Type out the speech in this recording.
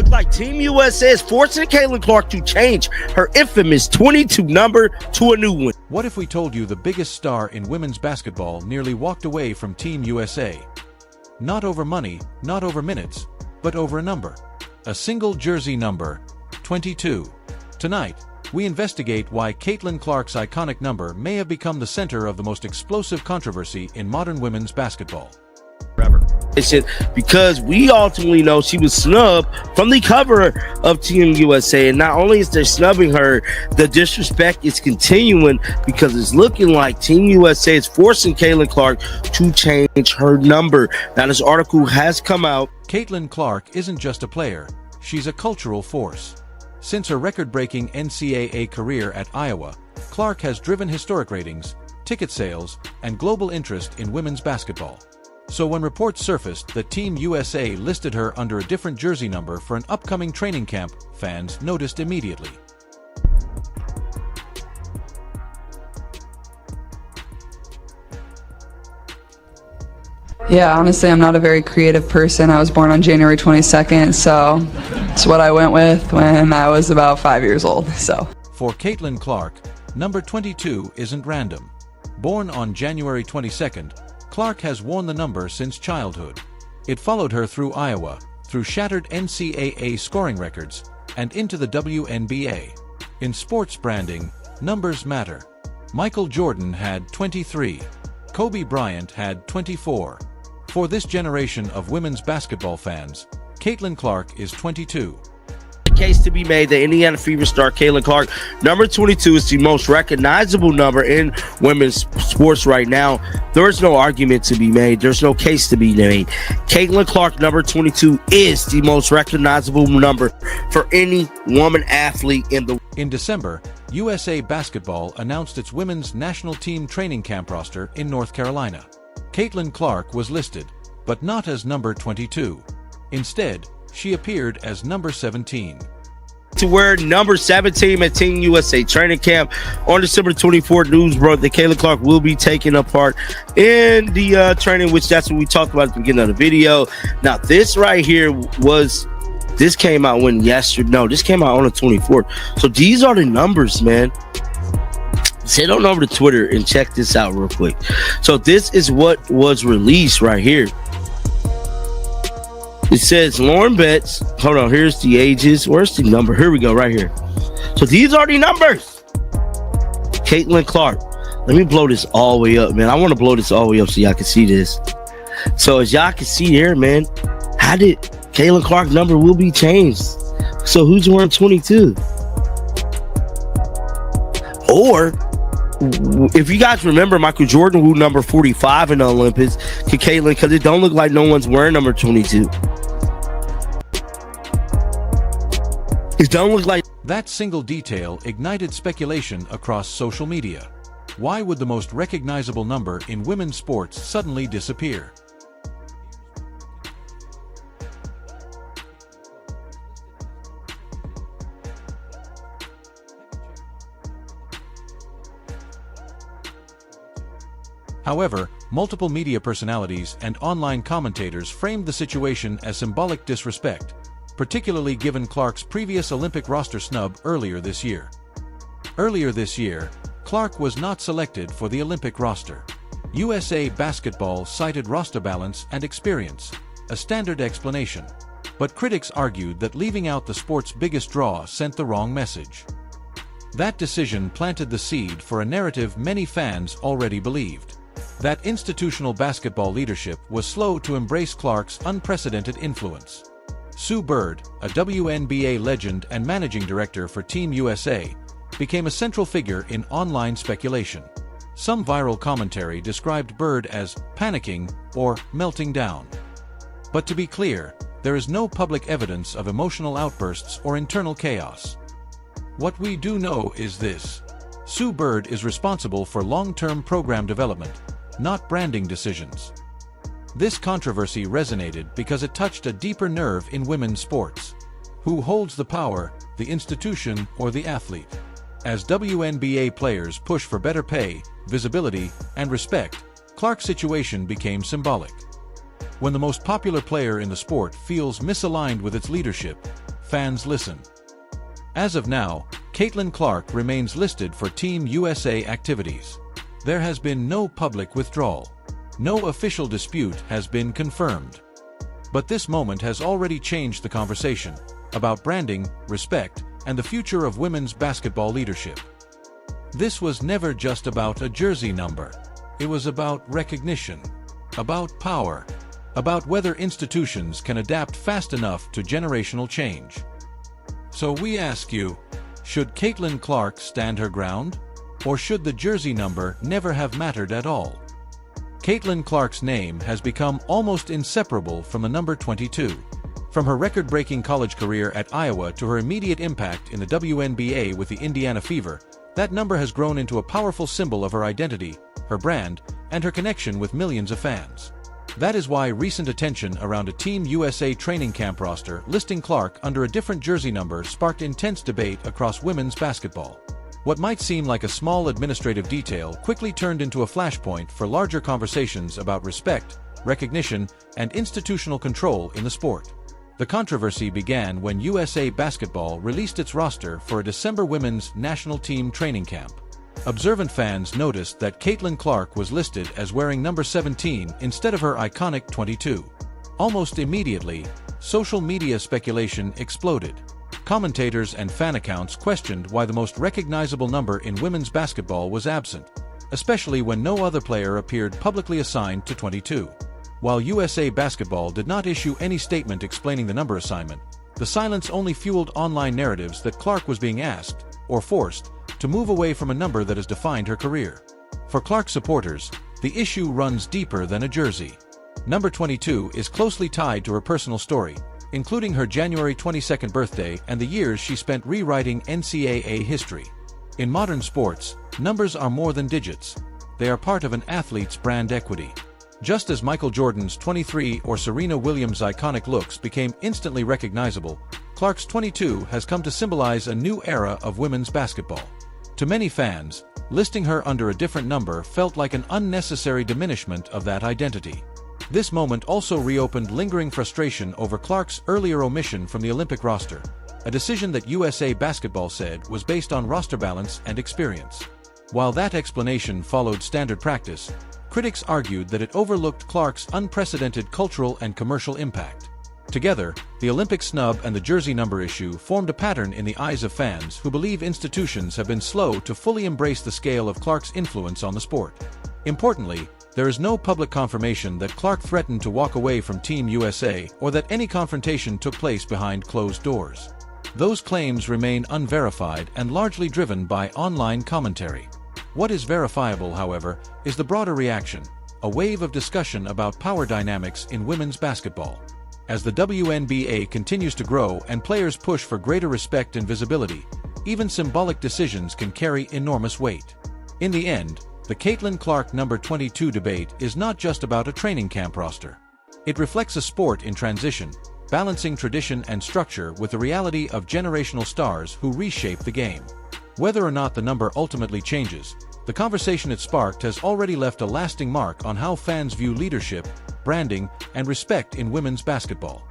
looks like Team USA is forcing Caitlin Clark to change her infamous 22 number to a new one. What if we told you the biggest star in women's basketball nearly walked away from Team USA? Not over money, not over minutes, but over a number. A single jersey number, 22. Tonight, we investigate why Caitlin Clark's iconic number may have become the center of the most explosive controversy in modern women's basketball. Because we ultimately know she was snubbed from the cover of Team USA, and not only is they snubbing her, the disrespect is continuing because it's looking like Team USA is forcing Caitlin Clark to change her number. Now, this article has come out. Caitlin Clark isn't just a player, she's a cultural force. Since her record-breaking NCAA career at Iowa, Clark has driven historic ratings, ticket sales, and global interest in women's basketball. So when reports surfaced that Team USA listed her under a different jersey number for an upcoming training camp, fans noticed immediately. Yeah, honestly, I'm not a very creative person. I was born on January 22nd, so it's what I went with when I was about 5 years old. For Caitlin Clark, number 22 isn't random. Born on January 22nd, Clark has worn the number since childhood. It followed her through Iowa, through shattered NCAA scoring records, and into the WNBA. In sports branding, numbers matter. Michael Jordan had 23. Kobe Bryant had 24. For this generation of women's basketball fans, Caitlin Clark is 22. Case to be made that Indiana Fever star Caitlin Clark, number 22, is the most recognizable number in women's sports right now. There is no argument to be made. There's no case to be made. Caitlin Clark, number 22, is the most recognizable number for any woman athlete in the world. In December, USA Basketball announced its women's national team training camp roster in North Carolina. Caitlin Clark was listed, but not as number 22. Instead, she appeared as number 17. To wear number 17 at Team USA training camp on December 24th, news broke that Caitlin Clark will be taking a part in the training, which that's what we talked about at the beginning of the video. Now, this right here this came out this came out on the 24th. So these are the numbers, man. Head on over to Twitter and check this out real quick. So this is what was released right here. It says Lauren Betts. Hold on, here's the ages. Where's the number? Here we go, right here. So these are the numbers. Caitlin Clark. Let me blow this all the way up, man. I want to blow this all the way up so y'all can see this. So as y'all can see here, man, how did Caitlin Clark number will be changed? So who's wearing 22? Or if you guys remember, Michael Jordan wore number 45 in the Olympics. Caitlin, because it don't look like no one's wearing number 22. It don't look like. That single detail ignited speculation across social media. Why would the most recognizable number in women's sports suddenly disappear? However, multiple media personalities and online commentators framed the situation as symbolic disrespect, particularly given Clark's previous Olympic roster snub earlier this year. Earlier this year, Clark was not selected for the Olympic roster. USA Basketball cited roster balance and experience, a standard explanation. But critics argued that leaving out the sport's biggest draw sent the wrong message. That decision planted the seed for a narrative many fans already believed. That institutional basketball leadership was slow to embrace Clark's unprecedented influence. Sue Bird, a WNBA legend and managing director for Team USA, became a central figure in online speculation. Some viral commentary described Bird as panicking or melting down. But to be clear, there is no public evidence of emotional outbursts or internal chaos. What we do know is this: Sue Bird is responsible for long-term program development, not branding decisions. This controversy resonated because it touched a deeper nerve in women's sports. Who holds the power, the institution or the athlete? As WNBA players push for better pay, visibility, and respect, Clark's situation became symbolic. When the most popular player in the sport feels misaligned with its leadership, fans listen. As of now, Caitlin Clark remains listed for Team USA activities. There has been no public withdrawal. No official dispute has been confirmed. But this moment has already changed the conversation about branding, respect, and the future of women's basketball leadership. This was never just about a jersey number. It was about recognition, about power, about whether institutions can adapt fast enough to generational change. So we ask you, should Caitlin Clark stand her ground? Or should the jersey number never have mattered at all? Caitlin Clark's name has become almost inseparable from the number 22. From her record-breaking college career at Iowa to her immediate impact in the WNBA with the Indiana Fever, that number has grown into a powerful symbol of her identity, her brand, and her connection with millions of fans. That is why recent attention around a Team USA training camp roster listing Clark under a different jersey number sparked intense debate across women's basketball. What might seem like a small administrative detail quickly turned into a flashpoint for larger conversations about respect, recognition, and institutional control in the sport. The controversy began when USA Basketball released its roster for a December women's national team training camp. Observant fans noticed that Caitlin Clark was listed as wearing number 17 instead of her iconic 22. Almost immediately, social media speculation exploded. Commentators and fan accounts questioned why the most recognizable number in women's basketball was absent, especially when no other player appeared publicly assigned to 22. While USA Basketball did not issue any statement explaining the number assignment, the silence only fueled online narratives that Clark was being asked, or forced, to move away from a number that has defined her career. For Clark supporters, the issue runs deeper than a jersey. Number 22 is closely tied to her personal story, including her January 22nd birthday and the years she spent rewriting NCAA history. In modern sports, numbers are more than digits. They are part of an athlete's brand equity. Just as Michael Jordan's 23 or Serena Williams' iconic looks became instantly recognizable, Clark's 22 has come to symbolize a new era of women's basketball. To many fans, listing her under a different number felt like an unnecessary diminishment of that identity. This moment also reopened lingering frustration over Clark's earlier omission from the Olympic roster, a decision that USA Basketball said was based on roster balance and experience. While that explanation followed standard practice, critics argued that it overlooked Clark's unprecedented cultural and commercial impact. Together, the Olympic snub and the jersey number issue formed a pattern in the eyes of fans who believe institutions have been slow to fully embrace the scale of Clark's influence on the sport. Importantly, there is no public confirmation that Clark threatened to walk away from Team USA or that any confrontation took place behind closed doors. Those claims remain unverified and largely driven by online commentary. What is verifiable, however, is the broader reaction, a wave of discussion about power dynamics in women's basketball. As the WNBA continues to grow and players push for greater respect and visibility, even symbolic decisions can carry enormous weight. In the end, the Caitlin Clark number 22 debate is not just about a training camp roster. It reflects a sport in transition, balancing tradition and structure with the reality of generational stars who reshape the game. Whether or not the number ultimately changes, the conversation it sparked has already left a lasting mark on how fans view leadership, branding, and respect in women's basketball.